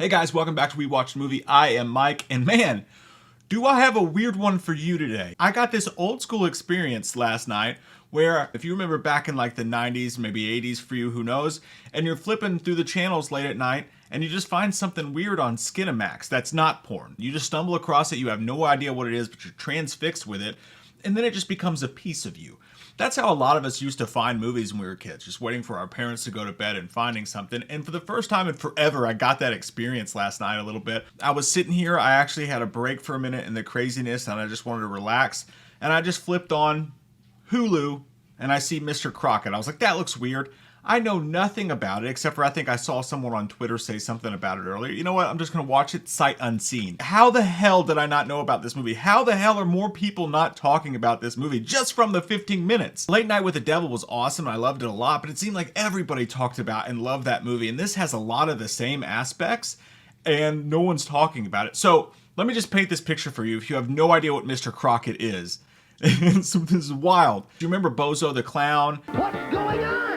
Hey guys, welcome back to We Watched a Movie. I am Mike, and man, do I have a weird one for you today. I got this old school experience last night where, if you remember back in like the 90s, maybe 80s for you, who knows, and you're flipping through the channels late at night and you just find something weird on Skinamax that's not porn. You just stumble across it, you have no idea what it is, but you're transfixed with it, and then it just becomes a piece of you. That's how a lot of us used to find movies when we were kids, just waiting for our parents to go to bed and finding something. And for the first time in forever, I got that experience last night a little bit. I was sitting here, I actually had a break for a minute in the craziness, and I just wanted to relax. And I just flipped on Hulu, and I see Mr. Crockett. I was like, that looks weird. I know nothing about it, except for I think I saw someone on Twitter say something about it earlier. You know what? I'm just going to watch it sight unseen. How the hell did I not know about this movie? How the hell are more people not talking about this movie just from the 15 minutes? Late Night with the Devil was awesome. I loved it a lot, but it seemed like everybody talked about and loved that movie. And this has a lot of the same aspects, and no one's talking about it. So let me just paint this picture for you if you have no idea what Mr. Crockett is. This is wild. Do you remember Bozo the Clown? What's going on?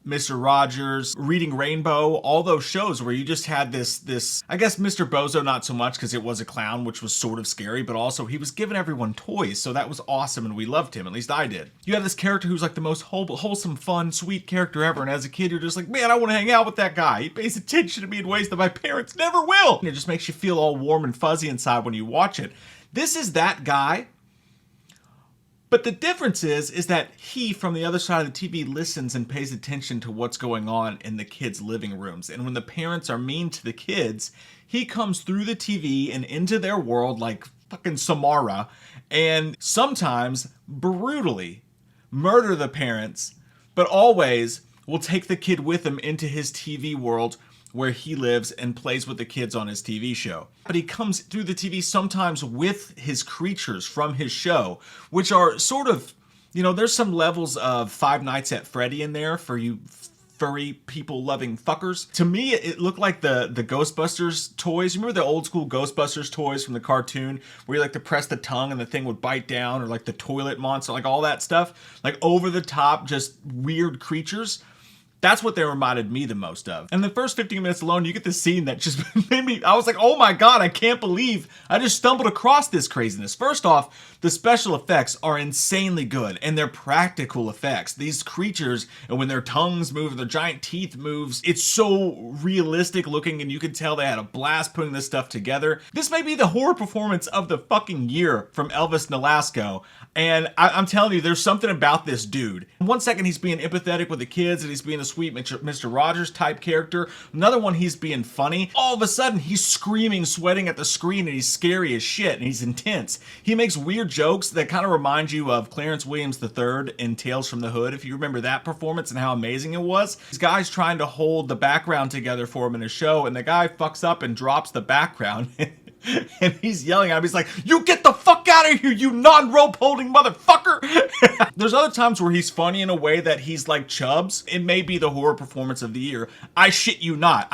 Mr. Rogers, Reading Rainbow, all those shows where you just had this, I guess Mr. Bozo not so much because it was a clown, which was sort of scary, but also he was giving everyone toys, so that was awesome and we loved him, at least I did. You have this character who's like the most wholesome, fun, sweet character ever, and as a kid you're just like, man, I want to hang out with that guy. He pays attention to me in ways that my parents never will. And it just makes you feel all warm and fuzzy inside when you watch it. This is that guy. But the difference is that he, from the other side of the TV, listens and pays attention to what's going on in the kids' living rooms. And when the parents are mean to the kids, he comes through the TV and into their world like fucking Samara, and sometimes brutally murder the parents, but always will take the kid with him into his TV world where he lives and plays with the kids on his TV show. But he comes through the TV sometimes with his creatures from his show, which are sort of, you know, there's some levels of Five Nights at Freddy in there for you furry people loving fuckers. To me, it looked like the Ghostbusters toys. You remember the old school Ghostbusters toys from the cartoon where you like to press the tongue and the thing would bite down, or like the toilet monster, like all that stuff, like over the top, just weird creatures. That's what they reminded me the most of. And the first 15 minutes alone, you get this scene that just made me, I was like, oh my God, I can't believe I just stumbled across this craziness. First off, the special effects are insanely good, and they're practical effects. These creatures, and when their tongues move, their giant teeth moves, it's so realistic looking, and you can tell they had a blast putting this stuff together. This may be the horror performance of the fucking year from Elvis Nolasco, and I'm telling you, there's something about this dude. One second he's being empathetic with the kids, and he's being a sweet Mr. Rogers type character. Another one, he's being funny. All of a sudden, he's screaming, sweating at the screen, and he's scary as shit, and he's intense. He makes weird jokes that kind of remind you of Clarence Williams III in Tales from the Hood, if you remember that performance and how amazing it was. This guy's trying to hold the background together for him in a show, and the guy fucks up and drops the background. And he's yelling at him. He's like, you get the fuck out of here, you non-rope holding motherfucker. There's other times where he's funny in a way that he's like Chubbs. It may be the horror performance of the year. I shit you not.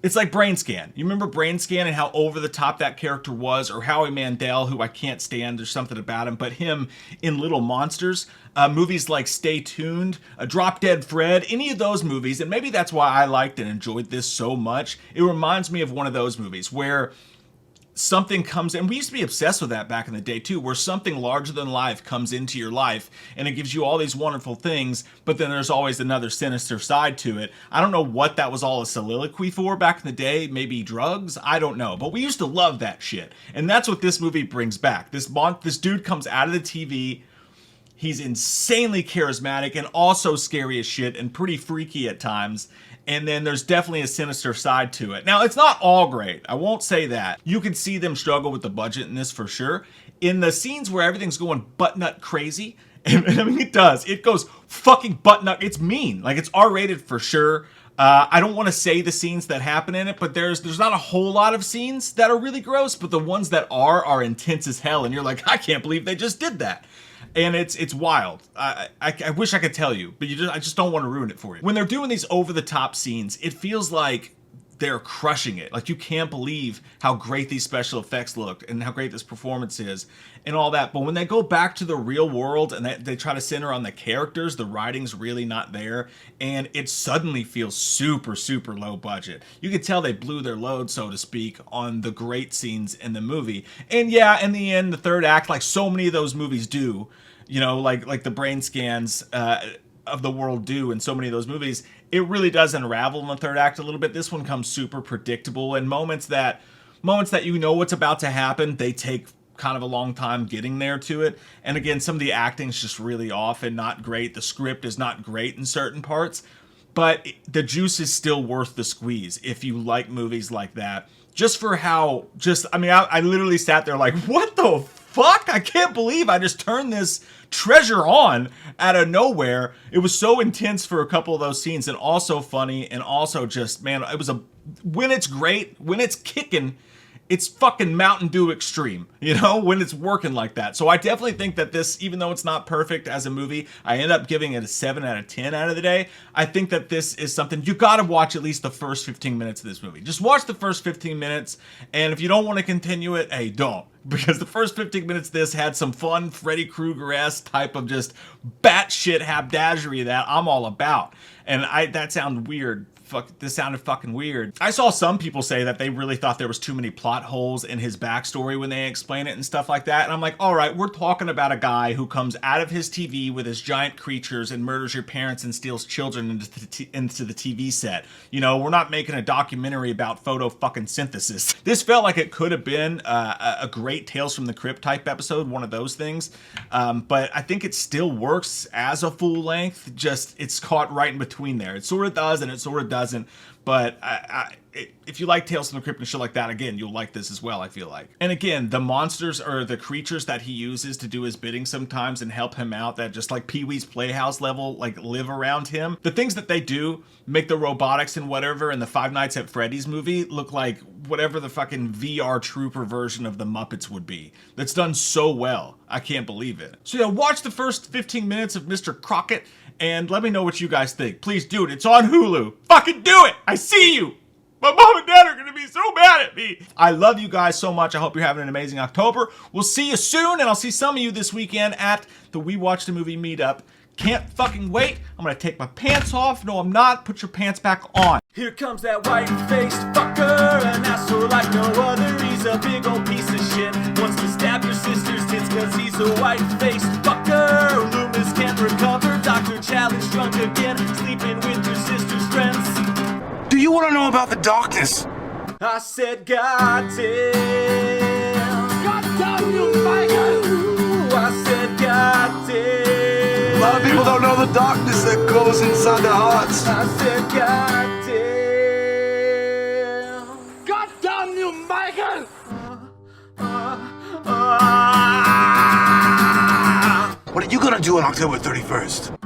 It's like Brain Scan. You remember Brain Scan and how over the top that character was, or Howie Mandel, who I can't stand, there's something about him, but him in Little Monsters, movies like Stay Tuned, Drop Dead Fred, any of those movies, and maybe that's why I liked and enjoyed this so much. It reminds me of one of those movies where something comes in. We used to be obsessed with that back in the day too, where something larger than life comes into your life and it gives you all these wonderful things, but then there's always another sinister side to it. I don't know what that was all a soliloquy for back in the day, maybe drugs, I don't know, but we used to love that shit. And that's what this movie brings back. This dude comes out of the TV. He's insanely charismatic and also scary as shit and pretty freaky at times. And then there's definitely a sinister side to it. Now, it's not all great. I won't say that. You can see them struggle with the budget in this for sure. In the scenes where everything's going butt nut crazy, and I mean, it does. It goes fucking butt nut. It's mean. Like, it's R-rated for sure. I don't want to say the scenes that happen in it, but there's not a whole lot of scenes that are really gross, but the ones that are intense as hell, and you're like, I can't believe they just did that. And it's wild. I wish I could tell you, but I just don't want to ruin it for you. When they're doing these over-the-top scenes, it feels like they're crushing it. Like, you can't believe how great these special effects look and how great this performance is and all that. But when they go back to the real world and they try to center on the characters, the writing's really not there, and it suddenly feels super, super low budget. You could tell they blew their load, so to speak, on the great scenes in the movie. And yeah, in the end, the third act, like so many of those movies do, you know, like the brain scans of the world do in so many of those movies, it really does unravel in the third act a little bit. This one comes super predictable, and moments that you know what's about to happen, they take kind of a long time getting there to it. And again, some of the acting's just really off and not great. The script is not great in certain parts, but the juice is still worth the squeeze if you like movies like that. Just for how, I literally sat there like, what the fuck? I can't believe I just turned this treasure on out of nowhere. It was so intense for a couple of those scenes, and also funny, and also just, man, when it's great, when it's kicking, it's fucking Mountain Dew extreme, you know, when it's working like that. So I definitely think that this, even though it's not perfect as a movie, I end up giving it a 7 out of 10 out of the day. I think that this is something you gotta watch at least the first 15 minutes of this movie. Just watch the first 15 minutes, and if you don't want to continue it, hey, don't. Because the first 15 minutes of this had some fun Freddy Krueger-esque type of just batshit haberdashery that I'm all about. And that sounded weird. This sounded fucking weird. I saw some people say that they really thought there was too many plot holes in his backstory when they explain it and stuff like that. And I'm like, all right, we're talking about a guy who comes out of his TV with his giant creatures and murders your parents and steals children into the TV set. You know, we're not making a documentary about photo fucking synthesis. This felt like it could have been a great Tales from the Crypt type episode, one of those things. But I think it still works as a full length. Just, it's caught right in between there. It sort of does and it sort of doesn't, but if you like Tales from the Crypt and shit like that, again, you'll like this as well, I feel like. And again, the monsters or the creatures that he uses to do his bidding sometimes and help him out, that just like Pee-wee's Playhouse level, like live around him. The things that they do make the robotics and whatever in the Five Nights at Freddy's movie look like whatever the fucking VR Trooper version of the Muppets would be. That's done so well. I can't believe it. So yeah, watch the first 15 minutes of Mr. Crockett and let me know what you guys think. Please do it. It's on Hulu. Fucking do it. I see you. My mom and dad are going to be so mad at me. I love you guys so much. I hope you're having an amazing October. We'll see you soon, and I'll see some of you this weekend at the We Watched a Movie meetup. Can't fucking wait. I'm going to take my pants off. No, I'm not. Put your pants back on. Here comes that white-faced fucker, an asshole like no other. He's a big old piece of shit. Wants to stab your sister's tits cause he's a white-faced fucker. Loomis can't recover. Dr. Challenge drunk again. Sleeping with your sister's friends. Do you want to know about the darkness? I said, goddamn. Goddamn you, Michael! I said, goddamn. A lot of people don't know the darkness that goes inside their hearts. I said, goddamn. Goddamn you, Michael! What are you gonna do on October 31st?